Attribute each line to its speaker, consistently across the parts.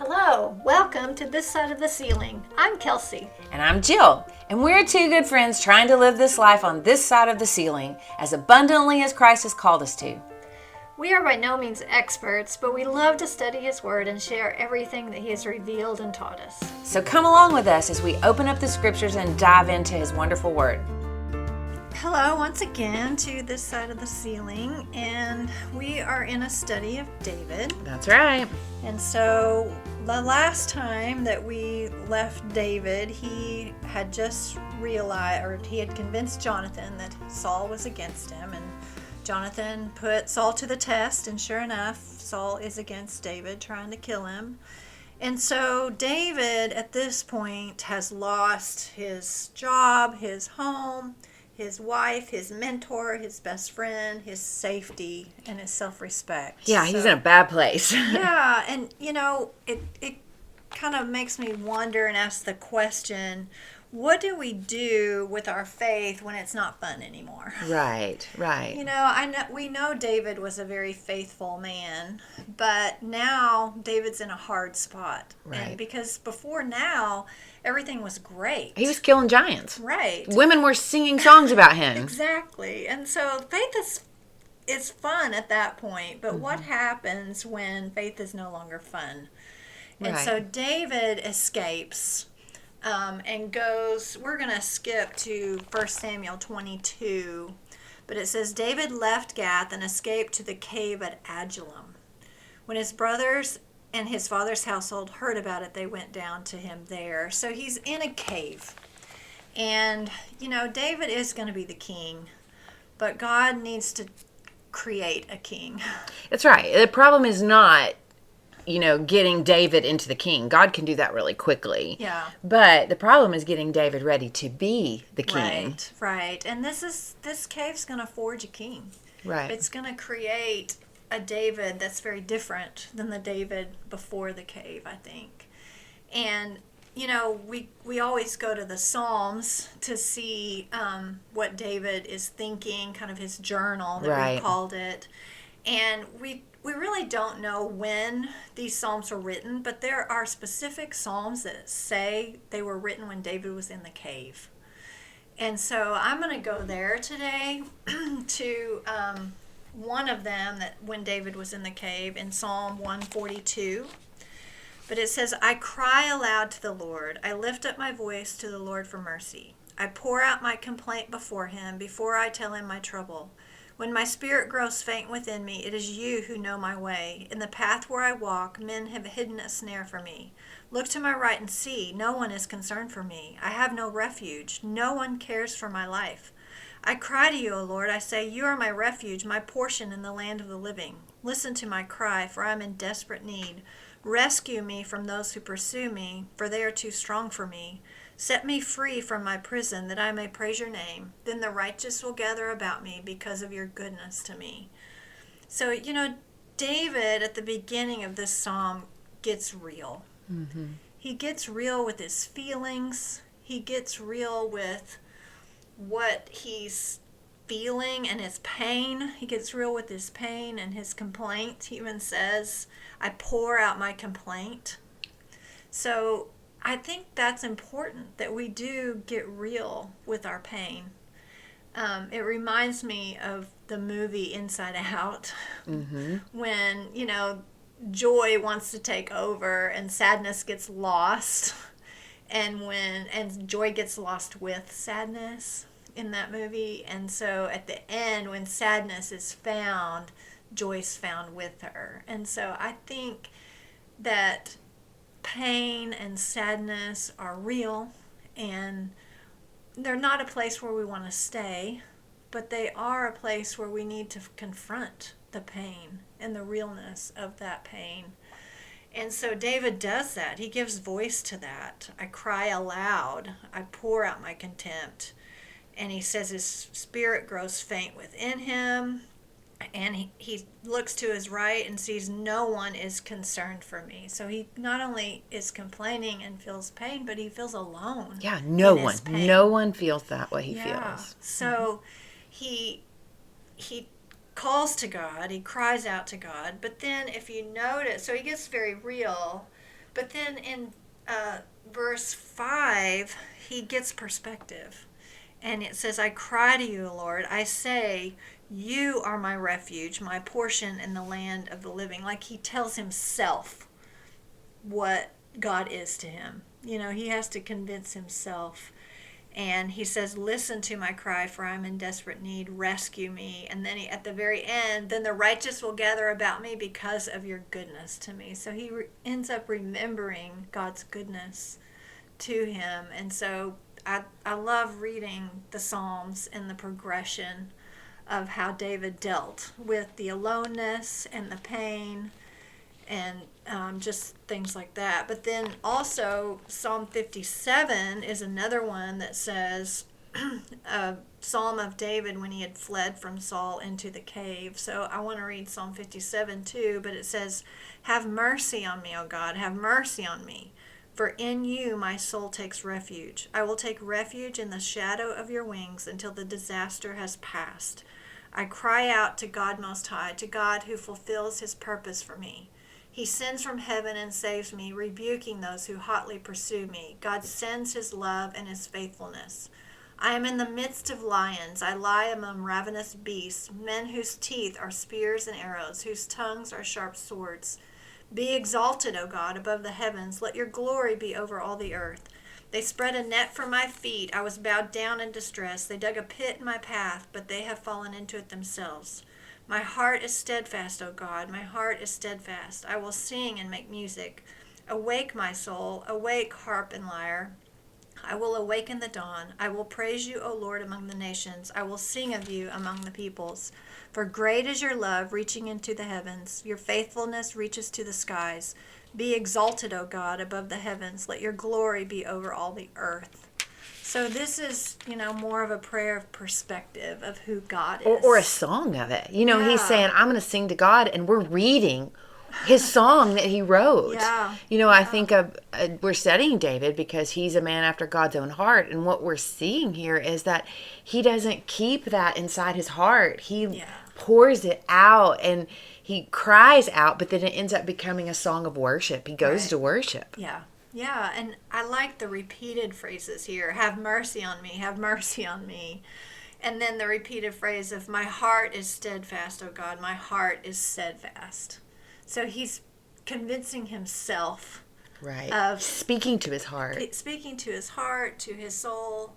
Speaker 1: Hello, welcome to This Side of the Ceiling. I'm Kelsey.
Speaker 2: And I'm Jill, and we're two good friends trying to live this life on this side of the ceiling as abundantly as Christ has called us to.
Speaker 1: We are by no means experts, but we love to study His Word and share everything that He has revealed and taught us.
Speaker 2: So come along with us as we open up the scriptures and dive into His wonderful Word.
Speaker 1: Hello, once again to This Side of the Ceiling, and we are in a study of David.
Speaker 2: That's right.
Speaker 1: And so the last time that we left David, he had just realized, or he had convinced Jonathan that Saul was against him, and Jonathan put Saul to the test, and sure enough, Saul is against David, trying to kill him. And so David, at this point, has lost his job, his home, his wife, his mentor, his best friend, his safety, and his self-respect.
Speaker 2: Yeah, he's in a bad place.
Speaker 1: Yeah, and it kind of makes me wonder and ask the question, what do we do with our faith when it's not fun anymore?
Speaker 2: Right.
Speaker 1: We know David was a very faithful man, but now David's in a hard spot.
Speaker 2: Right.
Speaker 1: And because before now, everything was great.
Speaker 2: He was killing giants.
Speaker 1: Right.
Speaker 2: Women were singing songs about him.
Speaker 1: Exactly. And so faith is fun at that point, but what happens when faith is no longer fun? And
Speaker 2: Right.
Speaker 1: so David escapes and goes, we're going to skip to 1 Samuel 22, but it says, David left Gath and escaped to the cave at Adullam. When his brothers and his father's household heard about it, they went down to him there. So he's in a cave. And, David is going to be the king, but God needs to create a king.
Speaker 2: That's right. The problem is not, getting David into the king. God can do that really quickly.
Speaker 1: Yeah.
Speaker 2: But the problem is getting David ready to be the king.
Speaker 1: Right. And this cave's going to forge a king.
Speaker 2: Right.
Speaker 1: It's going to create a David that's very different than the David before the cave, I think. And, we always go to the Psalms to see what David is thinking, kind of his journal that
Speaker 2: Right.
Speaker 1: we called it. And we really don't know when these Psalms were written, but there are specific Psalms that say they were written when David was in the cave. And so I'm going to go there today to one of them that when David was in the cave in Psalm 142. But it says, I cry aloud to the Lord. I lift up my voice to the Lord for mercy. I pour out my complaint before him, before I tell him my trouble. When my spirit grows faint within me, it is you who know my way. In the path where I walk, men have hidden a snare for me. Look to my right and see, no one is concerned for me. I have no refuge. No one cares for my life. I cry to you, O Lord. I say, you are my refuge, my portion in the land of the living. Listen to my cry, for I am in desperate need. Rescue me from those who pursue me, for they are too strong for me. Set me free from my prison, that I may praise your name. Then the righteous will gather about me because of your goodness to me. So, David at the beginning of this psalm gets real.
Speaker 2: Mm-hmm.
Speaker 1: He gets real with his feelings. He gets real with what he's feeling and his pain. He gets real with his pain and his complaint. He even says, I pour out my complaint. So I think that's important, that we do get real with our pain. It reminds me of the movie Inside Out,
Speaker 2: Mm-hmm.
Speaker 1: when, joy wants to take over and sadness gets lost, and joy gets lost with sadness in that movie. And so at the end, when sadness is found, joy's found with her. And so I think that pain and sadness are real, and they're not a place where we want to stay, but they are a place where we need to confront the pain and the realness of that pain. And so David does that. He gives voice to that. I cry aloud. I pour out my contempt. And he says his spirit grows faint within him. And he looks to his right and sees no one is concerned for me. So he not only is complaining and feels pain, but he feels alone.
Speaker 2: Yeah, no
Speaker 1: in
Speaker 2: one.
Speaker 1: his pain.
Speaker 2: No one feels that way he
Speaker 1: Yeah.
Speaker 2: feels.
Speaker 1: So he calls to God, he cries out to God, but then if you notice, so he gets very real, But then in verse 5, he gets perspective. And it says, I cry to you, Lord. I say, you are my refuge, my portion in the land of the living. Like he tells himself what God is to him. You know, he has to convince himself. And he says, listen to my cry, for I'm in desperate need. Rescue me. And then at the very end, then the righteous will gather about me because of your goodness to me. So he ends up remembering God's goodness to him. And so I love reading the Psalms and the progression of how David dealt with the aloneness and the pain and just things like that. But then also Psalm 57 is another one that says a Psalm of David when he had fled from Saul into the cave. So I want to read Psalm 57 too, but it says, have mercy on me, O God, have mercy on me. For in you my soul takes refuge. I will take refuge in the shadow of your wings until the disaster has passed. I cry out to God Most High, to God who fulfills his purpose for me. He sends from heaven and saves me, rebuking those who hotly pursue me. God sends his love and his faithfulness. I am in the midst of lions. I lie among ravenous beasts, men whose teeth are spears and arrows, whose tongues are sharp swords. Be exalted, O God, above the heavens. Let your glory be over all the earth. They spread a net for my feet. I was bowed down in distress. They dug a pit in my path, but they have fallen into it themselves. My heart is steadfast, O God. My heart is steadfast. I will sing and make music. Awake, my soul. Awake, harp and lyre. I will awaken the dawn. I will praise you, O Lord, among the nations. I will sing of you among the peoples. For great is your love, reaching into the heavens. Your faithfulness reaches to the skies. Be exalted, O God, above the heavens. Let your glory be over all the earth. So this is, more of a prayer of perspective of who God is.
Speaker 2: Or a song of it. He's
Speaker 1: Yeah.
Speaker 2: saying, I'm going to sing to God, and we're reading his song that he wrote.
Speaker 1: Yeah.
Speaker 2: I think of, we're studying David because he's a man after God's own heart. And what we're seeing here is that he doesn't keep that inside his heart. He pours it out and he cries out, but then it ends up becoming a song of worship. He goes to worship.
Speaker 1: Yeah. Yeah. And I like the repeated phrases here. Have mercy on me. Have mercy on me. And then the repeated phrase of my heart is steadfast, O God. My heart is steadfast. So he's convincing himself.
Speaker 2: Right.
Speaker 1: Of
Speaker 2: speaking to his heart.
Speaker 1: Speaking to his heart, to his soul.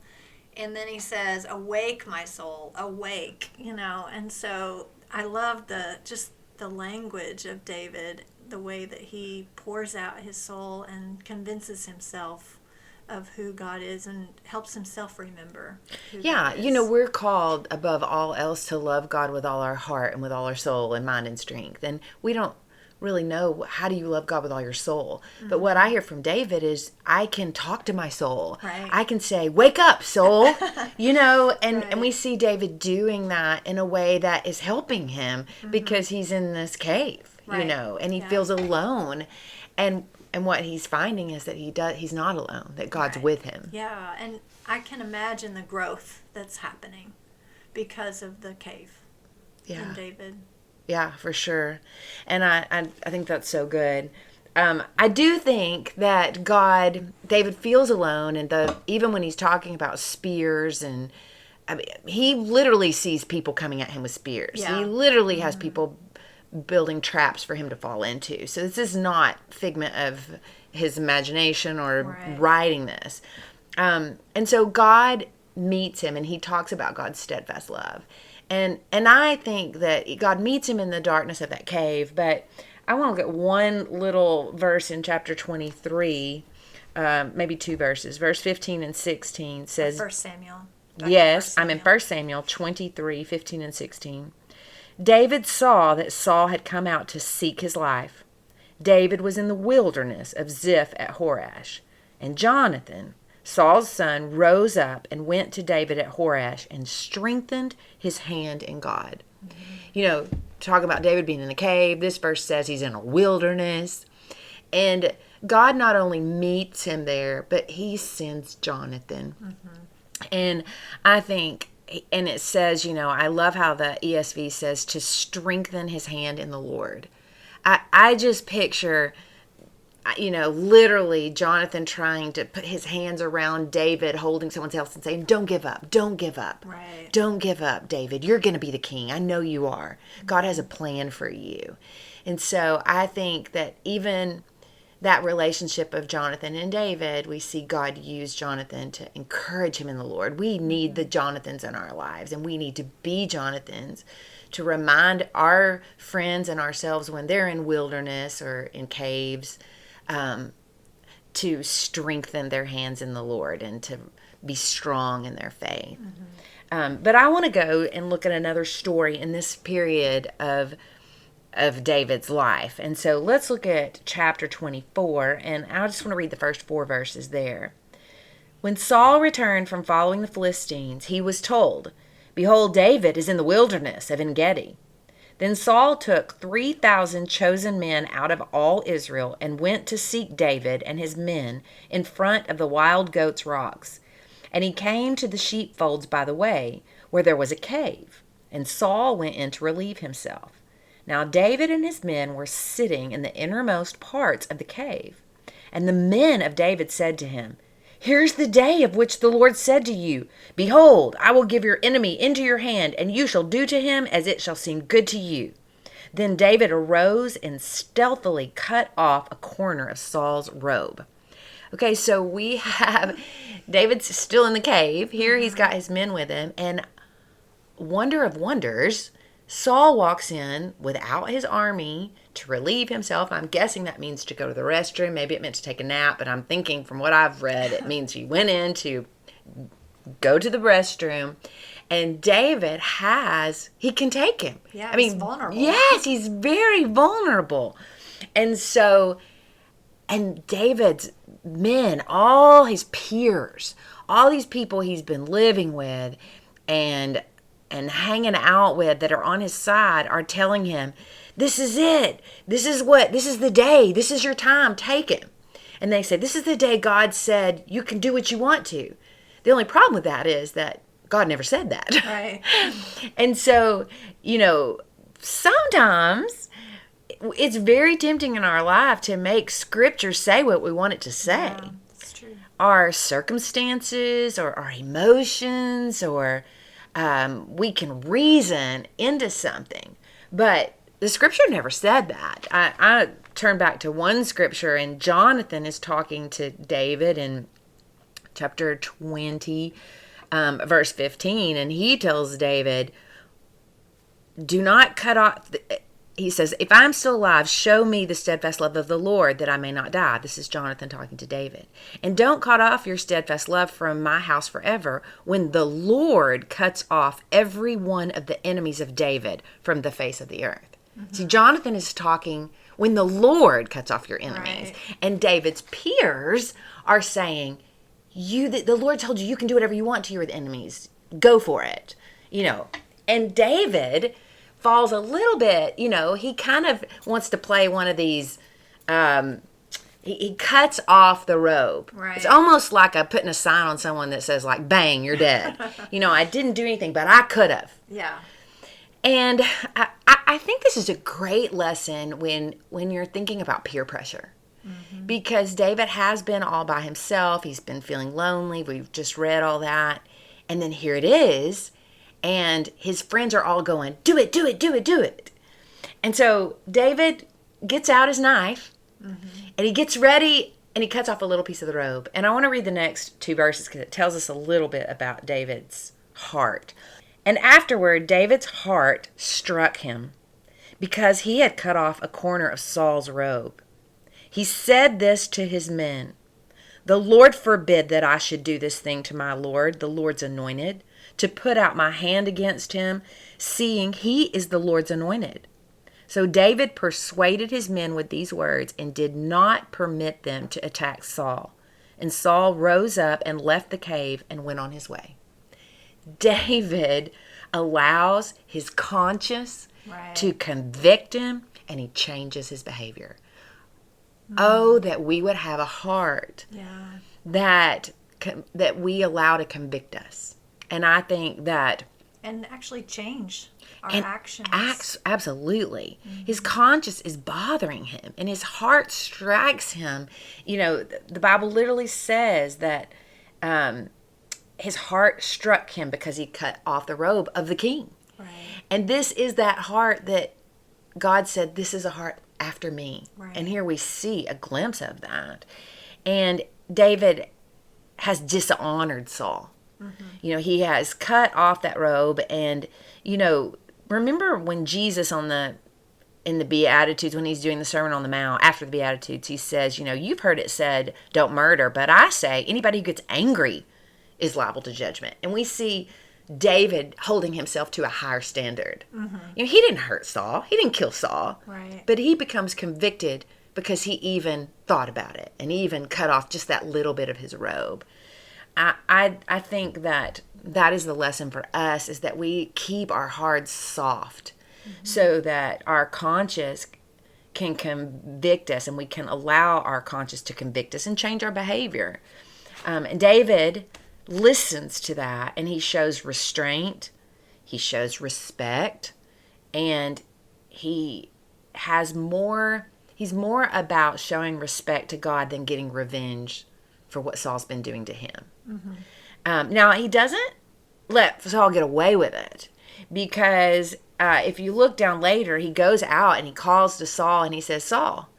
Speaker 1: And then he says, awake, my soul, awake, And so I love the language of David, the way that he pours out his soul and convinces himself of who God is and helps himself remember who God is.
Speaker 2: We're called above all else to love God with all our heart and with all our soul and mind and strength. And we don't really know how do you love God with all your soul. Mm-hmm. But what I hear from David is I can talk to my soul.
Speaker 1: Right.
Speaker 2: I can say, wake up, soul. And
Speaker 1: Right.
Speaker 2: we see David doing that in a way that is helping him because he's in this cave,
Speaker 1: Right.
Speaker 2: And he feels alone. And what he's finding is that he's not alone, that God's with him.
Speaker 1: Yeah, and I can imagine the growth that's happening because of the cave in David.
Speaker 2: Yeah, for sure. And I think that's so good. I do think that David feels alone, and even when he's talking about spears, and he literally sees people coming at him with spears.
Speaker 1: Yeah.
Speaker 2: He literally has people building traps for him to fall into. So this is not figment of his imagination or writing this. And so God meets him, and he talks about God's steadfast love. And I think that God meets him in the darkness of that cave, but I want to look at one little verse in chapter 23, maybe two verses. Verse 15 and 16 says...
Speaker 1: 1 Samuel.
Speaker 2: Yes, I'm in 1 Samuel 23, 15 and 16. David saw that Saul had come out to seek his life. David was in the wilderness of Ziph at Horesh, and Jonathan, Saul's son, rose up and went to David at Horesh and strengthened his hand in God. Mm-hmm. Talk about David being in a cave. This verse says he's in a wilderness. And God not only meets him there, but he sends Jonathan. Mm-hmm. And I think, and it says, I love how the ESV says to strengthen his hand in the Lord. I just picture literally Jonathan trying to put his hands around David, holding someone else and saying, don't give up, don't give up.
Speaker 1: Right.
Speaker 2: Don't give up, David. You're going to be the king. I know you are. God has a plan for you. And so I think that even that relationship of Jonathan and David, we see God use Jonathan to encourage him in the Lord. We need the Jonathans in our lives, and we need to be Jonathans to remind our friends and ourselves when they're in wilderness or in caves, to strengthen their hands in the Lord and to be strong in their faith. But I want to go and look at another story in this period of David's life. And so let's look at chapter 24, and I just want to read the first 4 verses there. When Saul returned from following the Philistines, he was told, "Behold, David is in the wilderness of En-gedi." Then Saul took 3,000 chosen men out of all Israel and went to seek David and his men in front of the wild goats' rocks. And he came to the sheepfolds by the way, where there was a cave, and Saul went in to relieve himself. Now David and his men were sitting in the innermost parts of the cave. And the men of David said to him, "Here's the day of which the Lord said to you, Behold, I will give your enemy into your hand, and you shall do to him as it shall seem good to you." Then David arose and stealthily cut off a corner of Saul's robe. Okay, so we have David's still in the cave. Here he's got his men with him, and wonder of wonders, Saul walks in without his army to relieve himself. I'm guessing that means to go to the restroom. Maybe it meant to take a nap, but I'm thinking from what I've read, it means he went in to go to the restroom. And David he can take him.
Speaker 1: Yeah, he's vulnerable.
Speaker 2: Yes, he's very vulnerable. And David's men, all his peers, all these people he's been living with and hanging out with that are on his side are telling him, this is it. This is the day. This is your time. Take him. And they say, this is the day God said you can do what you want to. The only problem with that is that God never said that.
Speaker 1: Right.
Speaker 2: And so, sometimes it's very tempting in our life to make Scripture say what we want it to say.
Speaker 1: Yeah, it's true.
Speaker 2: Our circumstances or our emotions or we can reason into something. But the Scripture never said that. I turn back to one Scripture, and Jonathan is talking to David in chapter 20, verse 15, and he tells David, do not cut off... He says, if I'm still alive, show me the steadfast love of the Lord that I may not die. This is Jonathan talking to David. And don't cut off your steadfast love from my house forever when the Lord cuts off every one of the enemies of David from the face of the earth. Mm-hmm. See, Jonathan is talking when the Lord cuts off your enemies. Right. And David's peers are saying, the Lord told you can do whatever you want to your enemies. Go for it. And David falls a little bit, he kind of wants to play one of these, he cuts off the robe.
Speaker 1: Right.
Speaker 2: It's almost like putting a sign on someone that says like, bang, you're dead. I didn't do anything, but I could have.
Speaker 1: Yeah.
Speaker 2: And I think this is a great lesson when you're thinking about peer pressure. Mm-hmm. Because David has been all by himself. He's been feeling lonely. We've just read all that. And then here it is. And his friends are all going, do it, do it, do it, do it. And so David gets out his knife, mm-hmm. and he gets ready, and he cuts off a little piece of the robe. And I want to read the next 2 verses because it tells us a little bit about David's heart. And afterward, David's heart struck him because he had cut off a corner of Saul's robe. He said this to his men, "The Lord forbid that I should do this thing to my Lord, the Lord's anointed, to put out my hand against him, seeing he is the Lord's anointed." So David persuaded his men with these words and did not permit them to attack Saul. And Saul rose up and left the cave and went on his way. David allows his conscience to convict him, and he changes his behavior. Mm. Oh, that we would have a heart that we allow to convict us. And I think that
Speaker 1: And actually change our
Speaker 2: And
Speaker 1: actions.
Speaker 2: acts absolutely. His conscience is bothering him, and his heart strikes him. You know, the Bible literally says that his heart struck him because he cut off the robe of the king.
Speaker 1: Right.
Speaker 2: And this is that heart that God said, this is a heart after me.
Speaker 1: Right.
Speaker 2: And here we see a glimpse of that. And David has dishonored Saul. You know, he has cut off that robe. And, you know, remember when Jesus in the Beatitudes, when he's doing the Sermon on the Mount, after the Beatitudes, he says, you know, you've heard it said, don't murder. But I say, anybody who gets angry is liable to judgment. And we see David holding himself to a higher standard. You know, he didn't hurt Saul. He didn't kill Saul.
Speaker 1: Right.
Speaker 2: But he becomes convicted because he even thought about it and he even cut off just that little bit of his robe. I think that is the lesson for us, is that we keep our hearts soft so that our conscience can convict us, and we can allow our conscience to convict us and change our behavior. And David listens to that, and he shows restraint, he shows respect, and he's more about showing respect to God than getting revenge for what Saul's been doing to him. Now, he doesn't let Saul get away with it, because if you look down later, he goes out and he calls to Saul and he says, Saul,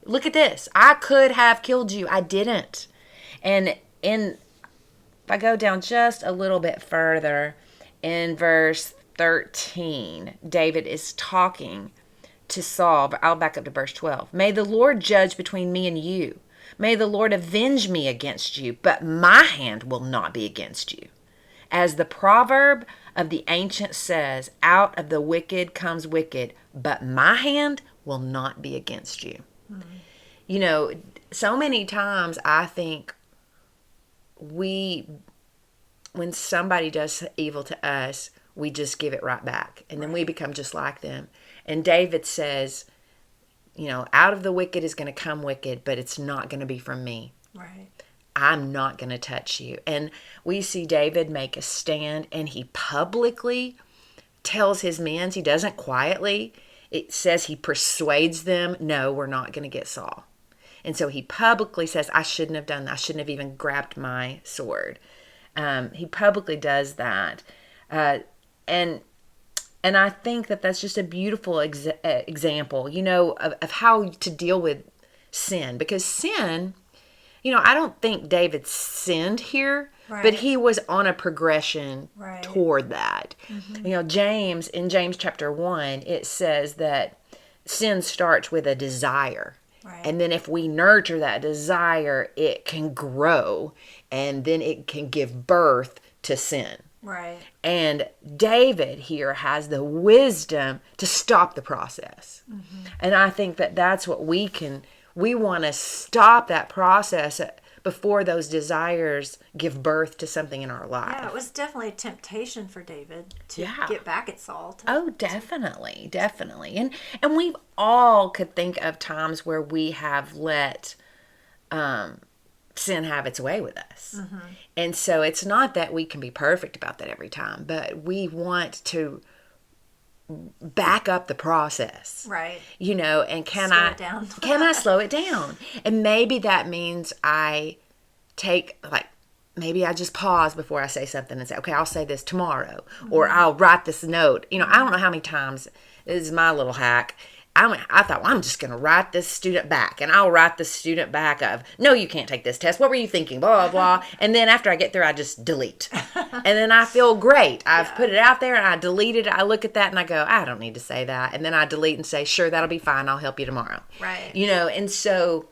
Speaker 2: look at this. I could have killed you. I didn't. And if I go down just a little bit further, in verse 13, David is talking to Saul, but I'll back up to verse 12. May the Lord judge between me and you. May the Lord avenge me against you, but my hand will not be against you. As the proverb of the ancient says, out of the wicked comes wicked, but my hand will not be against you. You know, so many times I think when somebody does evil to us, we just give it right back, and then we become just like them. And David says, you know, out of the wicked is going to come wicked, but it's not going to be from me.
Speaker 1: Right.
Speaker 2: I'm not going to touch you. And we see David make a stand, and he publicly tells his men, he doesn't quietly. It says he persuades them, no, we're not going to get Saul. And so he publicly says, I shouldn't have done that. I shouldn't have even grabbed my sword. He publicly does that. And I think that that's just a beautiful example, you know, of how to deal with sin. Because sin, you know, I don't think David sinned here, but he was on a progression toward that. You know, in James chapter 1, it says that sin starts with a desire. And then if we nurture that desire, it can grow, and then it can give birth to sin.
Speaker 1: Right.
Speaker 2: And David here has the wisdom to stop the process. And I think that that's what we want to stop that process before those desires give birth to something in our life.
Speaker 1: Yeah, it was definitely a temptation for David to get back at Saul.
Speaker 2: Definitely. And we all could think of times where we have let sin have its way with us. And so it's not that we can be perfect about that every time, but we want to back up the process.
Speaker 1: Right.
Speaker 2: You know, and can
Speaker 1: Slow it down.
Speaker 2: Can I slow it down? And maybe that means I maybe I just pause before I say something and say, okay, I'll say this tomorrow, or I'll write this note. You know, I don't know how many times, this is my little hack, I thought, well, I'm just going to write this student back, and I'll write the student back of, no, you can't take this test. What were you thinking? Blah, blah, blah. And then after I get through, I just delete. And then I feel great. I've put it out there, and I delete it. I look at that, and I go, I don't need to say that. And then I delete and say, sure, that'll be fine. I'll help you tomorrow.
Speaker 1: Right.
Speaker 2: You know, and so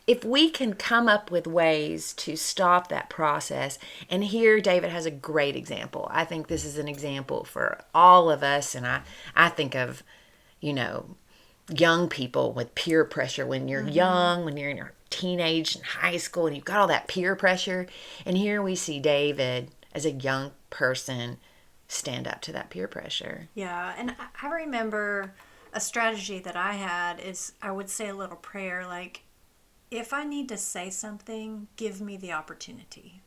Speaker 2: if we can come up with ways to stop that process, and here David has a great example. I think this is an example for all of us, and I think of, you know, young people with peer pressure when you're young, when you're in your teenage and high school, and you've got all that peer pressure. And here we see David as a young person stand up to that peer pressure.
Speaker 1: Yeah, and I remember a strategy that I had is I would say a little prayer like, if I need to say something, give me the opportunity.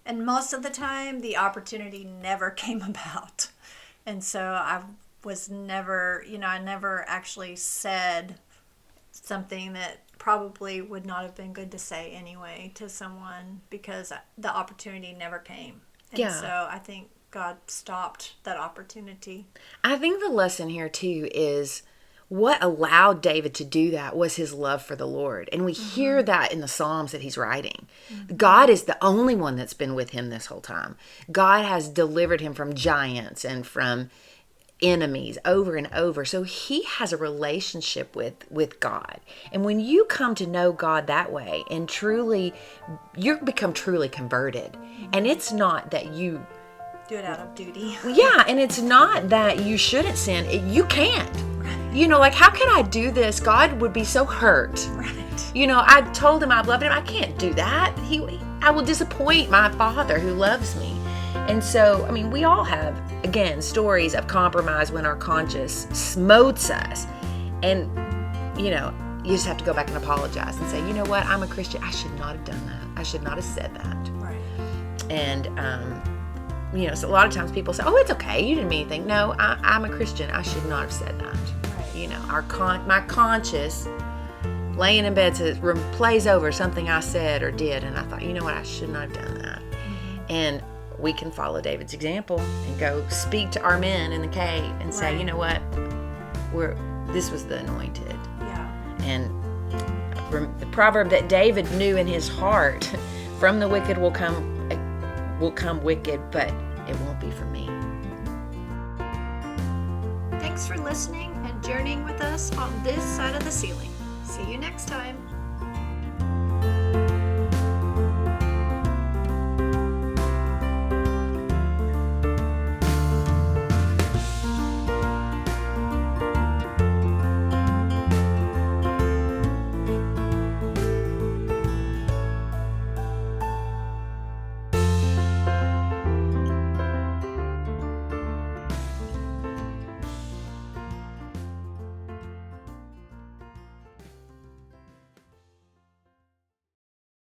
Speaker 1: And most of the time, the opportunity never came about. And so I was never, I never actually said something that probably would not have been good to say anyway to someone, because the opportunity never came. And
Speaker 2: Yeah.
Speaker 1: so I think God stopped that opportunity.
Speaker 2: I think the lesson here too is what allowed David to do that was his love for the Lord. And we hear that in the Psalms that he's writing. God is the only one that's been with him this whole time. God has delivered him from giants and from enemies over and over. So he has a relationship with God. And when you come to know God that way and truly, you become truly converted. And it's not that you
Speaker 1: Do it out of duty.
Speaker 2: yeah, and it's not that you shouldn't sin. You can't. Like, how can I do this? God would be so hurt.
Speaker 1: Right.
Speaker 2: I told him I loved him. I can't do that. I will disappoint my Father who loves me. And so, we all have, again, stories of compromise when our conscience smotes us. And, you just have to go back and apologize and say, you know what? I'm a Christian. I should not have done that. I should not have said that.
Speaker 1: Right.
Speaker 2: And, so a lot of times people say, oh, it's okay. You didn't mean anything. No, I'm a Christian. I should not have said that.
Speaker 1: Right.
Speaker 2: My conscience laying in bed plays over something I said or did. And I thought, you know what? I should not have done that. And we can follow David's example and go speak to our men in the cave and say,
Speaker 1: Right.
Speaker 2: you know what? This was the anointed.
Speaker 1: Yeah.
Speaker 2: And the proverb that David knew in his heart, from the wicked will come wicked, but it won't be for me.
Speaker 1: Thanks for listening and journeying with us on this side of the ceiling. See you next time.